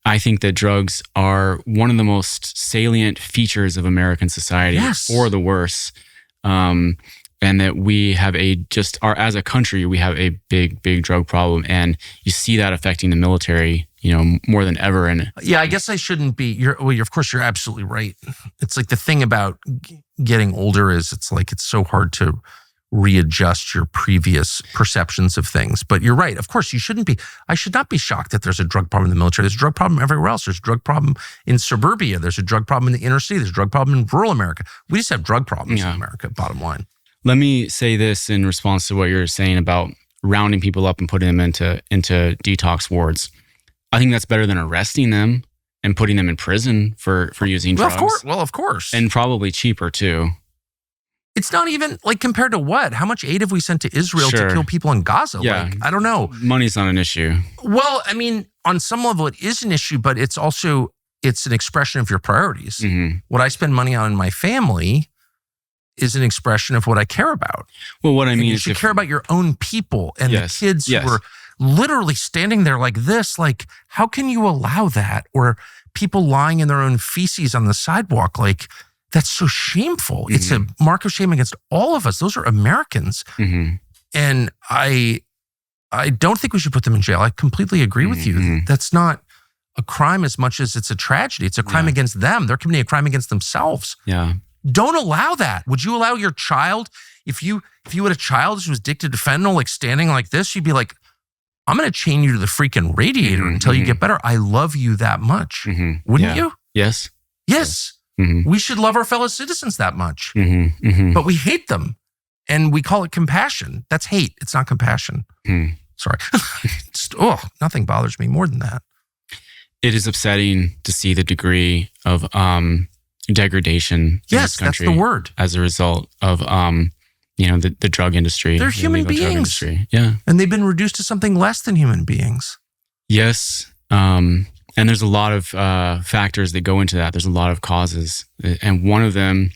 I think that drugs are one of the most salient features of American society, for the worse. And that we have as a country, we have a big, big drug problem. And you see that affecting the military, more than ever. And yeah, I guess I shouldn't be, of course, you're absolutely right. It's like the thing about getting older is it's so hard to readjust your previous perceptions of things. But you're right. Of course, I should not be shocked that there's a drug problem in the military. There's a drug problem everywhere else. There's a drug problem in suburbia. There's a drug problem in the inner city. There's a drug problem in rural America. We just have drug problems in America, bottom line. Let me say this in response to what you're saying about rounding people up and putting them into detox wards. I think that's better than arresting them and putting them in prison for using drugs. Of course. And probably cheaper too. It's not even compared to what? How much aid have we sent to Israel to kill people in Gaza? Yeah. I don't know. Money's not an issue. Well, I mean, on some level it is an issue, but it's an expression of your priorities. Mm-hmm. What I spend money on in my family is an expression of what I care about. Well, what I mean is you should care about your own people and the kids who were literally standing there like this. Like, how can you allow that? Or people lying in their own feces on the sidewalk. Like, that's so shameful. Mm-hmm. It's a mark of shame against all of us. Those are Americans. Mm-hmm. And I don't think we should put them in jail. I completely agree with you. Mm-hmm. That's not a crime as much as it's a tragedy. It's a crime against them. They're committing a crime against themselves. Yeah. Don't allow that. Would you allow your child, if you had a child who was addicted to fentanyl, standing like this, you'd be like, I'm going to chain you to the freaking radiator until you get better. I love you that much. Mm-hmm. Wouldn't you? Yes. Yes. Mm-hmm. We should love our fellow citizens that much. Mm-hmm. Mm-hmm. But we hate them. And we call it compassion. That's hate. It's not compassion. Mm. Sorry. Nothing bothers me more than that. It is upsetting to see the degree of degradation in this country. That's the word. As a result of the drug industry. They're human beings. Yeah. And they've been reduced to something less than human beings. Yes. And there's a lot of factors that go into that. There's a lot of causes. And one of them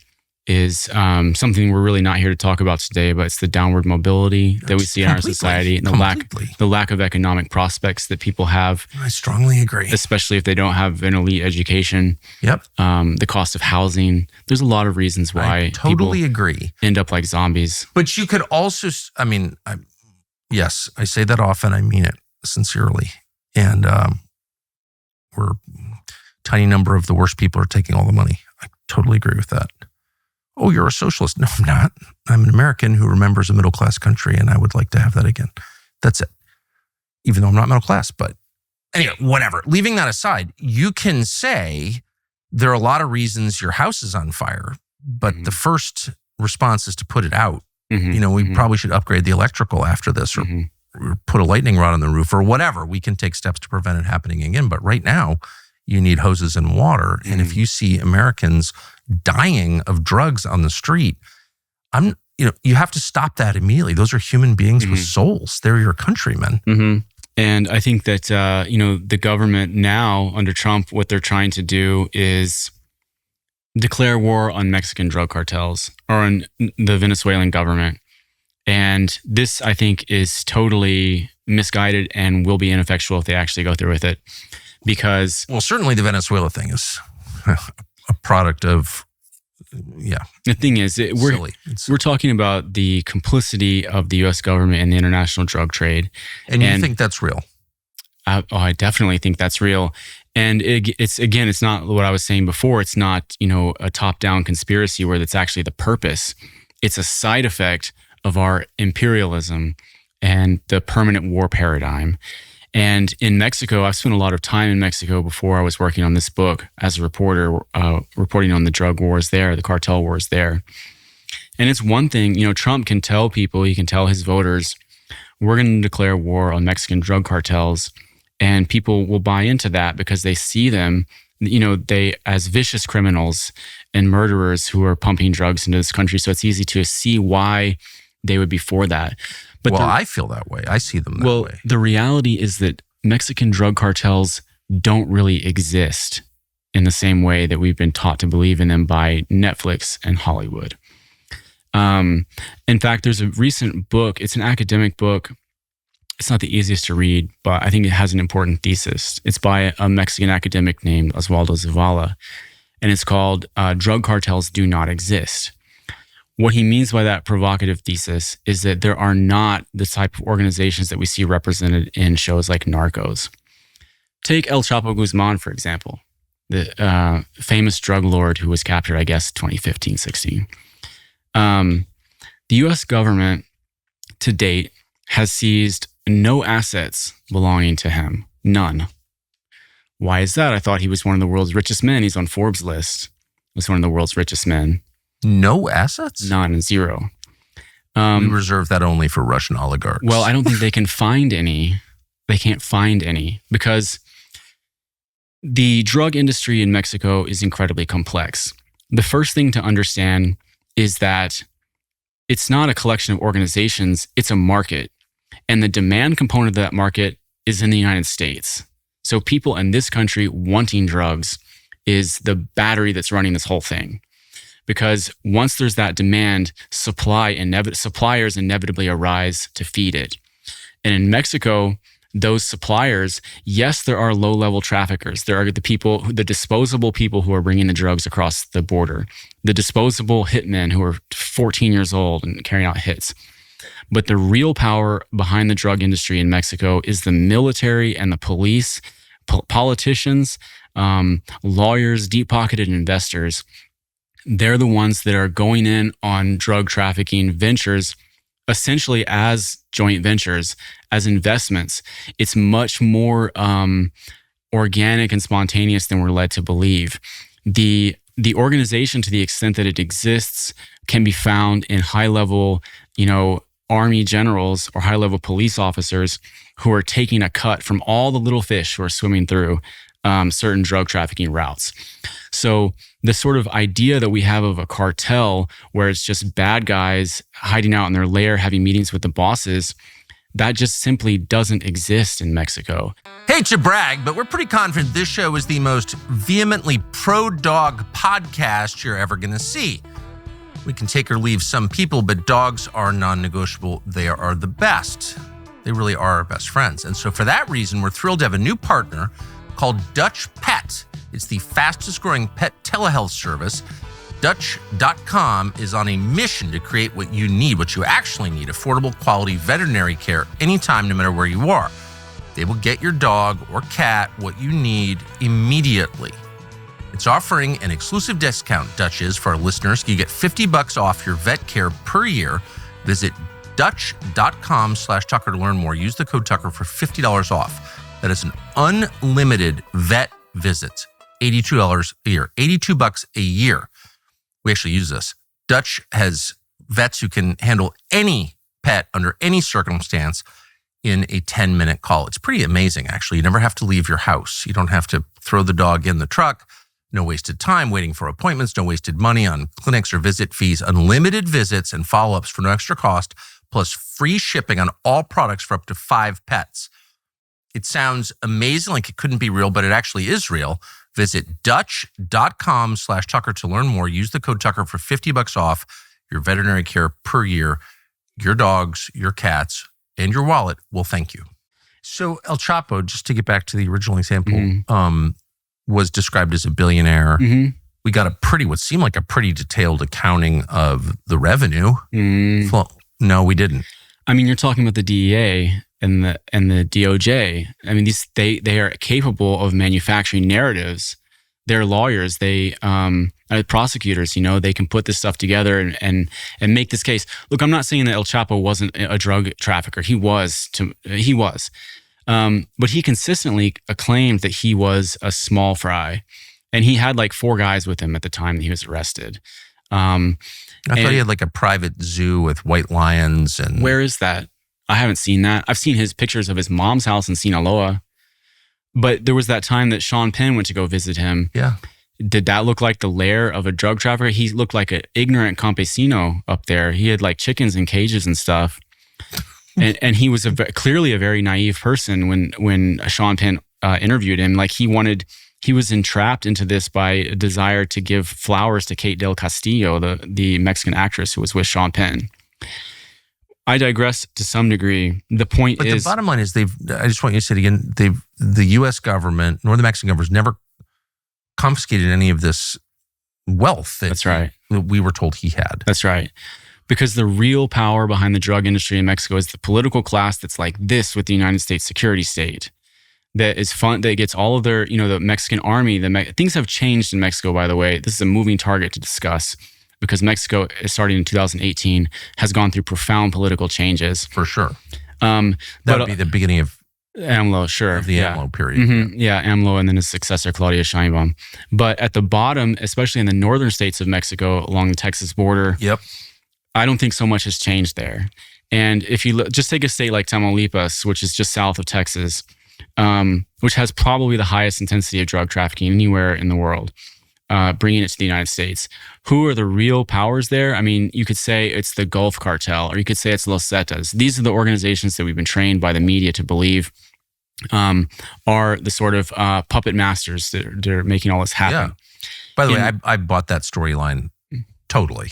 is something we're really not here to talk about today, but it's the downward mobility that we see in our society and the lack of economic prospects that people have. I strongly agree. Especially if they don't have an elite education. Yep. The cost of housing. There's a lot of reasons why I totally agree. End up like zombies. But you could also, yes, I say that often. I mean it sincerely. And we're a tiny number of the worst people are taking all the money. I totally agree with that. Oh, you're a socialist. No, I'm not. I'm an American who remembers a middle-class country, and I would like to have that again. That's it. Even though I'm not middle class, but anyway, whatever. Leaving that aside, you can say there are a lot of reasons your house is on fire, but the first response is to put it out. Mm-hmm. We probably should upgrade the electrical after this or put a lightning rod on the roof or whatever. We can take steps to prevent it happening again. But right now, you need hoses and water. And if you see Americans dying of drugs on the street, you have to stop that immediately. Those are human beings with souls. They're your countrymen. Mm-hmm. And I think that, the government now under Trump, what they're trying to do is declare war on Mexican drug cartels or on the Venezuelan government. And this, I think, is totally misguided and will be ineffectual if they actually go through with it. Because... Well, certainly the Venezuela thing is a product of, The thing is, we're talking about the complicity of the U.S. government in the international drug trade. And you think that's real? I definitely think that's real. And it's not what I was saying before. It's not, a top-down conspiracy where that's actually the purpose. It's a side effect of our imperialism and the permanent war paradigm. And in Mexico, I've spent a lot of time in Mexico before I was working on this book as a reporter, reporting on the drug wars there, the cartel wars there. And it's one thing, Trump can tell people, he can tell his voters, we're going to declare war on Mexican drug cartels. And people will buy into that because they see them, they as vicious criminals and murderers who are pumping drugs into this country. So it's easy to see why they would be for that. But I feel that way. I see them that way. Well, the reality is that Mexican drug cartels don't really exist in the same way that we've been taught to believe in them by Netflix and Hollywood. In fact, there's a recent book. It's an academic book it's not the easiest to read, but I think it has an important thesis. It's by a Mexican academic named Osvaldo Zavala, and it's called Drug Cartels Do Not Exist. What he means by that provocative thesis is that there are not the type of organizations that we see represented in shows like Narcos. Take El Chapo Guzman, for example, the famous drug lord who was captured, I guess, 2015, 16. The U.S. government to date has seized no assets belonging to him. None. Why is that? I thought he was one of the world's richest men. He's on Forbes' list. He's one of the world's richest men. No assets? None, zero. We reserve that only for Russian oligarchs. Well, I don't think they can find any. They can't find any because the drug industry in Mexico is incredibly complex. The first thing to understand is that it's not a collection of organizations, it's a market. And the demand component of that market is in the United States. So people in this country wanting drugs is the battery that's running this whole thing. Because once there's that demand, suppliers inevitably arise to feed it. And in Mexico, those suppliers, yes, there are low-level traffickers. There are the disposable people who are bringing the drugs across the border, the disposable hitmen who are 14 years old and carrying out hits. But the real power behind the drug industry in Mexico is the military and the police, politicians, lawyers, deep-pocketed investors. They're the ones that are going in on drug trafficking ventures essentially as joint ventures, as investments. It's much more organic and spontaneous than we're led to believe. The organization, to the extent that it exists, can be found in high-level, Army generals or high-level police officers who are taking a cut from all the little fish who are swimming through certain drug trafficking routes. So the sort of idea that we have of a cartel where it's just bad guys hiding out in their lair, having meetings with the bosses, that just simply doesn't exist in Mexico. Hate to brag, but we're pretty confident this show is the most vehemently pro-dog podcast you're ever going to see. We can take or leave some people, but dogs are non-negotiable. They are the best. They really are our best friends. And so for that reason, we're thrilled to have a new partner called Dutch Pet. It's the fastest growing pet telehealth service. Dutch.com is on a mission to create what you need, what you actually need, affordable quality veterinary care anytime, no matter where you are. They will get your dog or cat what you need immediately. It's offering an exclusive discount, Dutch is, for our listeners. You get $50 off your vet care per year. Visit Dutch.com/Tucker to learn more. Use the code Tucker for $50 off. That is an unlimited vet visit. $82 a year, $82 a year. We actually use this. Dutch has vets who can handle any pet under any circumstance in a 10-minute call. It's pretty amazing, actually. You never have to leave your house. You don't have to throw the dog in the truck. No wasted time waiting for appointments, no wasted money on clinics or visit fees, unlimited visits and follow-ups for no extra cost, plus free shipping on all products for up to 5 pets. It sounds amazing, like it couldn't be real, but it actually is real. Visit Dutch.com/Tucker to learn more. Use the code Tucker for $50 off your veterinary care per year. Your dogs, your cats, and your wallet will thank you. So El Chapo, just to get back to the original example, was described as a billionaire. Mm-hmm. We got what seemed like a pretty detailed accounting of the revenue. Well, no, we didn't. I mean, you're talking about the DEA and the DOJ. I mean, they are capable of manufacturing narratives. They're lawyers. They prosecutors. They can put this stuff together and make this case. Look, I'm not saying that El Chapo wasn't a drug trafficker. He was. But he consistently claimed that he was a small fry, and he had like 4 guys with him at the time that he was arrested. I thought he had like a private zoo with white lions. And where is that? I haven't seen that. I've seen his pictures of his mom's house in Sinaloa. But there was that time that Sean Penn went to go visit him. Yeah. Did that look like the lair of a drug trafficker? He looked like an ignorant campesino up there. He had like chickens in cages and stuff. And he was clearly a very naive person when Sean Penn interviewed him. Like he was entrapped into this by a desire to give flowers to Kate Del Castillo, the Mexican actress who was with Sean Penn. I digress to some degree. The point But is, the bottom line is I just want you to say it again, the U.S. government, nor the Mexican government, has never confiscated any of this wealth that's right. that we were told he had. That's right. Because the real power behind the drug industry in Mexico is the political class that's like this with the United States security state. That is fun, that gets all of their, the Mexican army. Things have changed in Mexico, by the way. This is a moving target to discuss because Mexico, starting in 2018, has gone through profound political changes. For sure. That would be the beginning of AMLO, sure. Of the AMLO period. Mm-hmm. Yeah, AMLO and then his successor, Claudia Sheinbaum. But at the bottom, especially in the northern states of Mexico along the Texas border, yep, I don't think so much has changed there. And if you just take a state like Tamaulipas, which is just south of Texas, which has probably the highest intensity of drug trafficking anywhere in the world, bringing it to the United States. Who are the real powers there? I mean, you could say it's the Gulf Cartel, or you could say it's Los Zetas. These are the organizations that we've been trained by the media to believe are the sort of puppet masters that are making all this happen. Yeah. By the way, I bought that storyline totally.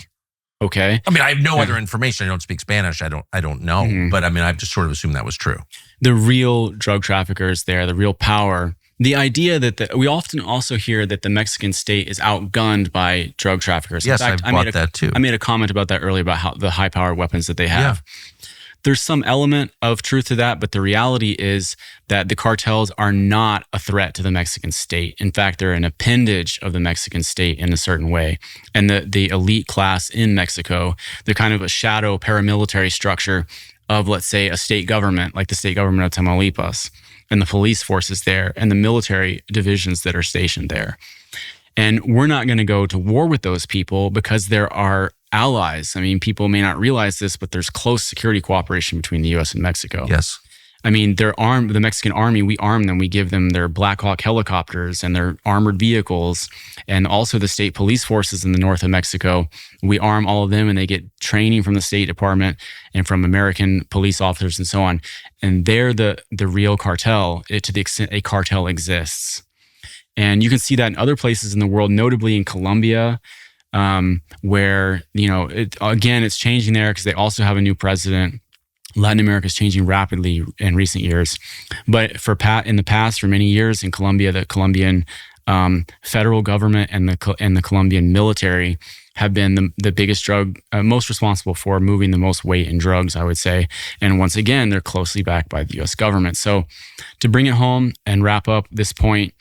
Okay. I mean, I have no other information. I don't speak Spanish. I don't know. Mm-hmm. But I mean, I've just sort of assumed that was true. The real drug traffickers there, the real power. The idea that we often also hear that the Mexican state is outgunned by drug traffickers. Yes, in fact, I bought that too. I made a comment about that earlier about how the high-powered weapons that they have. Yeah. There's some element of truth to that, but the reality is that the cartels are not a threat to the Mexican state. In fact, they're an appendage of the Mexican state in a certain way. And the elite class in Mexico, they're kind of a shadow paramilitary structure of, let's say, a state government, like the state government of Tamaulipas, and the police forces there, and the military divisions that are stationed there. And we're not going to go to war with those people because there are allies. I mean, people may not realize this, but there's close security cooperation between the U.S. and Mexico. Yes. I mean, they're armed. The Mexican army, we arm them. We give them their Black Hawk helicopters and their armored vehicles, and also the state police forces in the north of Mexico. We arm all of them, and they get training from the State Department and from American police officers and so on. And they're the real cartel, to the extent a cartel exists. And you can see that in other places in the world, notably in Colombia, where, it's changing there because they also have a new president. Latin America is changing rapidly in recent years. But in the past, for many years in Colombia, the Colombian federal government and the Colombian military have been the biggest most responsible for moving the most weight in drugs, I would say. And once again, they're closely backed by the U.S. government. So to bring it home and wrap up this point,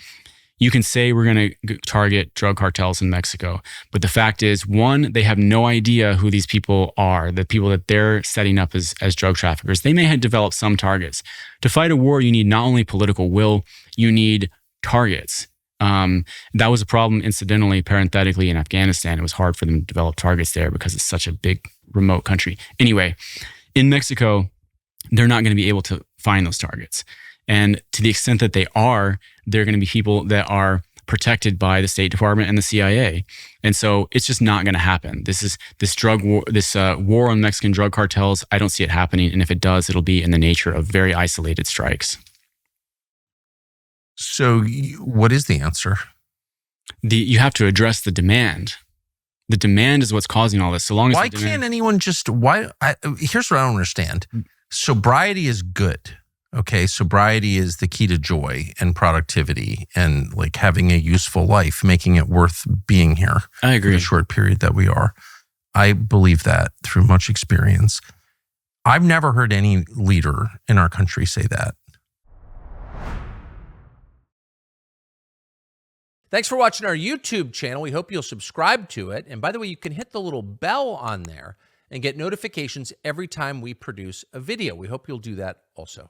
you can say we're going to target drug cartels in Mexico. But the fact is, one, they have no idea who these people are, the people that they're setting up as drug traffickers. They may have developed some targets. To fight a war, you need not only political will, you need targets. That was a problem, incidentally, parenthetically, in Afghanistan. It was hard for them to develop targets there because it's such a big, remote country. Anyway, in Mexico, they're not going to be able to find those targets. And to the extent that they're going to be people that are protected by the State Department and the CIA. And so it's just not going to happen. This drug war, war on Mexican drug cartels, I don't see it happening. And if it does, it'll be in the nature of very isolated strikes. So what is the answer? You have to address the demand. The demand is what's causing all this. So long as why can't anyone just, here's what I don't understand. Sobriety is good. Okay, sobriety is the key to joy and productivity and like having a useful life, making it worth being here. I agree. In the short period that we are. I believe that through much experience. I've never heard any leader in our country say that. Thanks for watching our YouTube channel. We hope you'll subscribe to it. And by the way, you can hit the little bell on there and get notifications every time we produce a video. We hope you'll do that also.